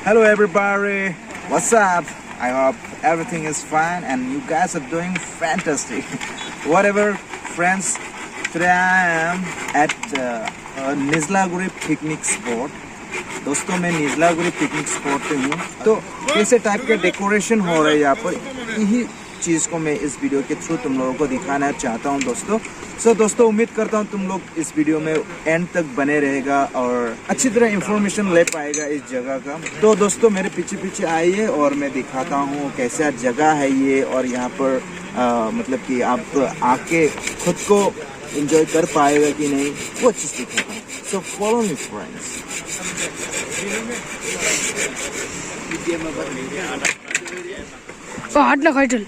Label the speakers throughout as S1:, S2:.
S1: Hello everybody, what's up? I hope everything is fine and you guys are doing fantastic. Whatever, friends, today I am at Nijlaguri picnic spot. दोस्तों मैं निजलागुड़ी picnic spot पे हूँ. तो कैसे type के decoration हो रहा है यहाँ पर, यही चीज़ को मैं इस वीडियो के थ्रू तुम लोगों को दिखाना चाहता हूँ दोस्तों. दोस्तों उम्मीद करता हूँ तुम लोग इस वीडियो में एंड तक बने रहेगा और अच्छी तरह इंफॉर्मेशन ले पाएगा इस जगह का. तो दोस्तों मेरे पीछे पीछे आइए और मैं दिखाता हूँ कैसा जगह है ये, और यहाँ पर मतलब कि आप आके खुद को एंजॉय कर पाएगा कि नहीं वो चीज़ दिखाता हूँ. So follow me friends.
S2: हाथ लगाई चल.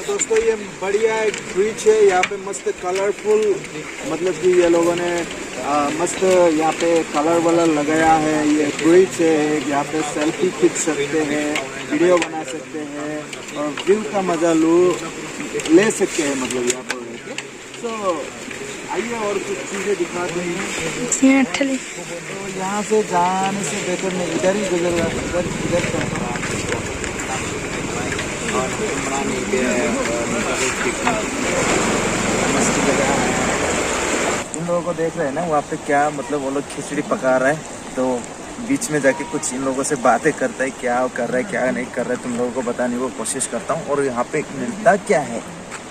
S1: दोस्तों ये बढ़िया एक ब्रिज है, यहाँ पे मस्त कलरफुल, मतलब कि ये लोगों ने मस्त यहाँ पे कलर वलर लगाया है. ये ब्रिज है, यहाँ पे सेल्फी खींच सकते हैं, वीडियो बना सकते हैं और व्यू का मजा ले सकते हैं मतलब यहाँ पर. तो आइए और कुछ चीज़ें दिखाते हैं. तो यहाँ से जाने से बेहतर मैं इधर ही गुजर रहा, इधर और बनाने के मस्त जगह है. इन लोगों को देख रहे हैं ना वहाँ पे क्या, मतलब वो लोग खिचड़ी पका रहा है, तो बीच में जाके कुछ इन लोगों से बातें करता है, क्या कर रहा है क्या नहीं कर रहा है, तुम लोगों को बताने की कोशिश करता हूँ और यहाँ पे मिलता क्या है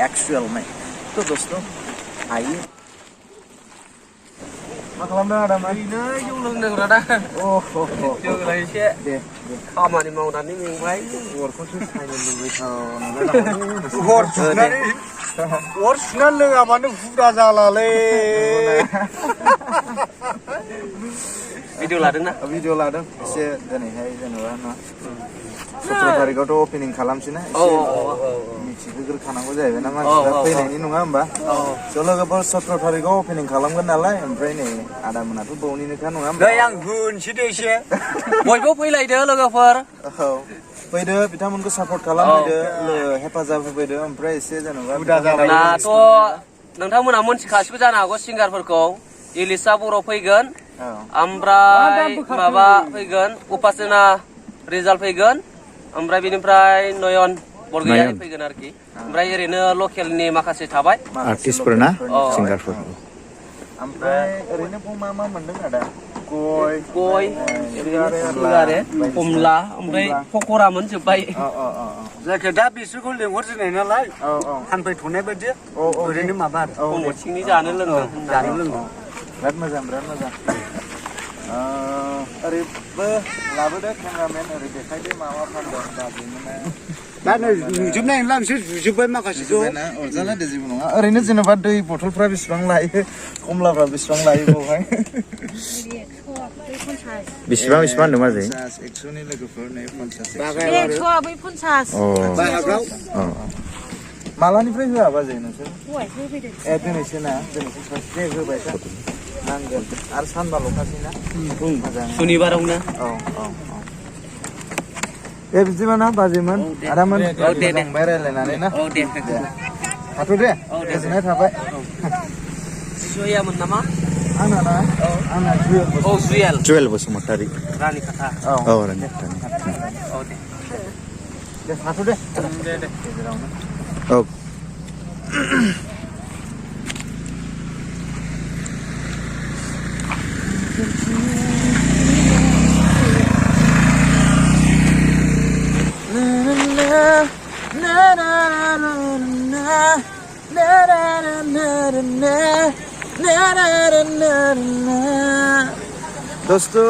S1: एक्चुअल में. तो दोस्तों आइए. मा खालामदों आदा?
S3: ओरैनो जौ लोंदों रादा. जोंलाय एसे खामानि मावनानै मेंबाय.
S1: अरखौसो सायनो लुबैथाव.
S4: अर सुनानै लोङाबानो हुदा जालालै.
S3: भिडिअ लादोंना?
S1: भिडिअ लादों एसे दिनैहाय जेनेबा ना 17 तारिखआवथ' अपेनिं खालामसै ना, एसे मिथिहोग्रोखानांगौ जाहैबाय ना मानसिफ्रा फैनायनि नङा होमबा. लोगोफोर 17 तारिखआव अपेनिं खालामगोन नालाय, ओमफ्राय नै आदा मोनाथ' बावनिनोखा नङा होमबा.
S4: नै आं होनसै दे एसे.
S3: बयबो फैलायदो लोगोफोर.
S1: औ फैदो, बिथांमोनखौ सापर्ट खालामफैदो, हेफाजाब होफैदो. ओमफ्राय एसे जेनेबा
S4: हुदा जानाय.
S3: दाथ' नोंथांमोना मोनथिखासिबो जानो हागौ सिंगारफोरखौ. इलिसा बर' फैगोन, ओमफ्राय माबा फैगोन, उपासना रिजाल्ट फैगोन, ओमफ्राय बेनिफ्राय नयन बरगयारि फैगोन आरोखि. ओमफ्राय ओरैनो लकेलनि माखासे थाबाय
S1: आर्टिस्टफोर ना, सिंगारफोर. ओमफ्राय ओरैनो मा मा मोनदों आदा? गय,
S3: सिगारेट, कमला, ओमफ्राय पक'रा मोनजोब्बाय.
S4: जायखिया दा बिसोरखौ लेंहरजेननाय नालाय फानफैथ'नाय बायदि ओरैनो माबा
S3: कमरसिंनि जानो लोंनो.
S1: बिराद मोजां, बिराद मोजां. ओरैबो लाबोदो केमेरामेन, ओरै देखायदो मा मा फानदों बाजैमोना.
S4: दा नै नुजोबनाय नंला, नोंसोर जुजोब्बाय माखासेखौ.
S1: अरजाला दे, जेबो नङा. ओरैनो जेनेबा दै बथलफ्रा बेसेबां लायो, कमलाफ्रा बेसेबां लायो बावहाय? बेसेबां होनदों बाजै? 100नि लोगोफोर नै 50.
S2: 100 बै 50.
S4: बाहागाव.
S1: मालानिफ्राय होआ बाजै नोंसोर? दिनैसो ना, दिनैसो फार्स्ट दे होबाय था. नांगोन आरो सानबाल'खासै ना. मोजां.
S3: सुनिबारावनो.
S1: औ. दे बिदिबा ना बाजैमोन, आदामोन, मोजांबाय रायलायनानै ना.
S3: औ दे.
S1: हाथ' दे, गोजोननाय थाबाय.
S3: जुयामोन नामा?
S1: आंना ना? आंना जुयेल. जुयेल बसुमतारी.
S3: रानिखाथा.
S1: औ रानिखाथा.
S3: औ दे.
S1: दे हाथ' दे. दे. औ. दोस्तों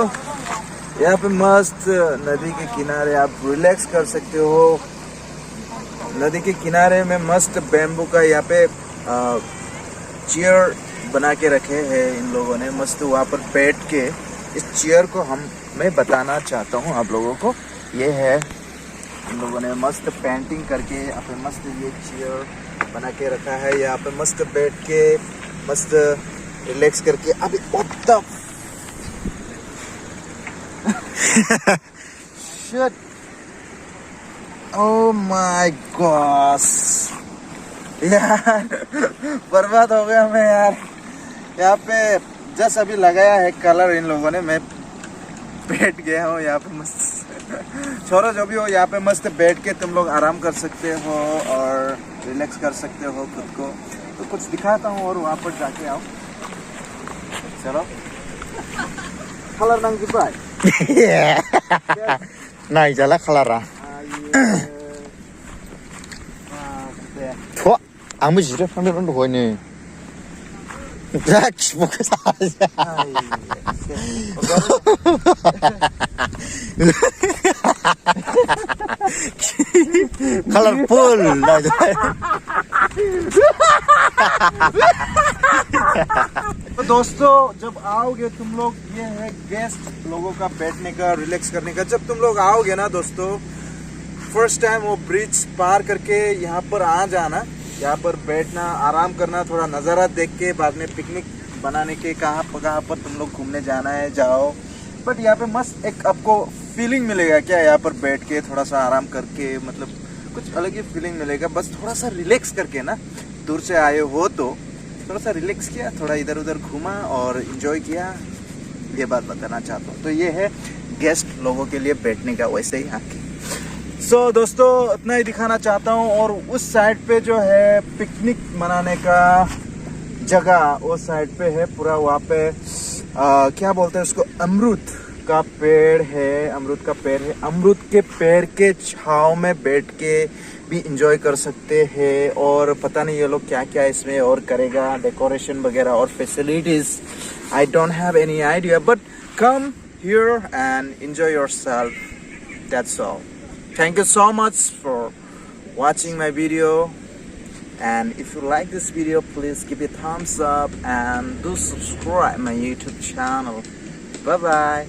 S1: यहाँ पे मस्त नदी के किनारे आप रिलैक्स कर सकते हो. नदी के किनारे में मस्त बैम्बू का यहाँ पे चेयर बना के रखे हैं इन लोगों ने. मस्त वहाँ पर बैठ के इस चेयर को मैं बताना चाहता हूँ आप लोगों को. ये है इन लोगों ने मस्त पेंटिंग करके यहाँ पे मस्त ये चेयर बना के रखा है. यहाँ पे मस्त बैठ के मस्त रिलैक्स करके. अभी Shit. Oh my gosh. यार बर्बाद हो गया मैं यार. यहाँ पे जस्ट अभी लगाया है कलर इन लोगों ने। मैं बैठ गया हूँ यहाँ पे मस्त। छोरो जो भी हो, यहाँ पे मस्त बैठ के तुम लोग आराम कर सकते हो और रिलैक्स कर सकते हो खुद को। तो कुछ दिखाता हूँ और वहाँ पर जाके आओ। चलो कलर नंग बाय
S5: नाय जाला खालारा थ आंबो जिराय फ्लांदों दहायनो जा खिबुखौ साजा कलरफुल
S1: तो दोस्तों जब आओगे तुम लोग, ये है गेस्ट लोगों का बैठने का, रिलैक्स करने का। जब तुम लोग आओगे ना दोस्तों, फर्स्ट टाइम वो ब्रिज पार करके यहाँ पर आ जाना, यहाँ पर बैठना, आराम करना, थोड़ा नज़ारा देख के बाद में पिकनिक बनाने के कहाँ पर तुम लोग घूमने जाना है जाओ। बट यहाँ पे मस्त एक आपको फीलिंग मिलेगा क्या, यहाँ पर बैठ के थोड़ा सा आराम करके, मतलब कुछ अलग ही फीलिंग मिलेगा। बस थोड़ा सा रिलैक्स करके ना, दूर से आए हो तो थोड़ा सा रिलैक्स किया, थोड़ा इधर उधर घूमा और इन्जॉय किया, ये बात बताना चाहता हूँ। तो ये है गेस्ट लोगों के लिए बैठने का वैसे ही आके। सो दोस्तों इतना ही दिखाना चाहता हूँ। और उस साइड पे जो है पिकनिक मनाने का जगह, वो साइड पे है पूरा, वहाँ पे क्या बोलते हैं उसको, अमरूद का पेड़ है। अमरूद का पेड़ है, अमरूद के पेड़ के छांव में बैठ के भी इंजॉय कर सकते हैं। और पता नहीं ये लोग क्या क्या इसमें और करेगा, डेकोरेशन वगैरह और facilities, I don't have any idea, but come here and enjoy yourself, that's all. Thank you so much for watching my video, and if you like this video, please give it a thumbs up and do subscribe my YouTube channel. Bye bye.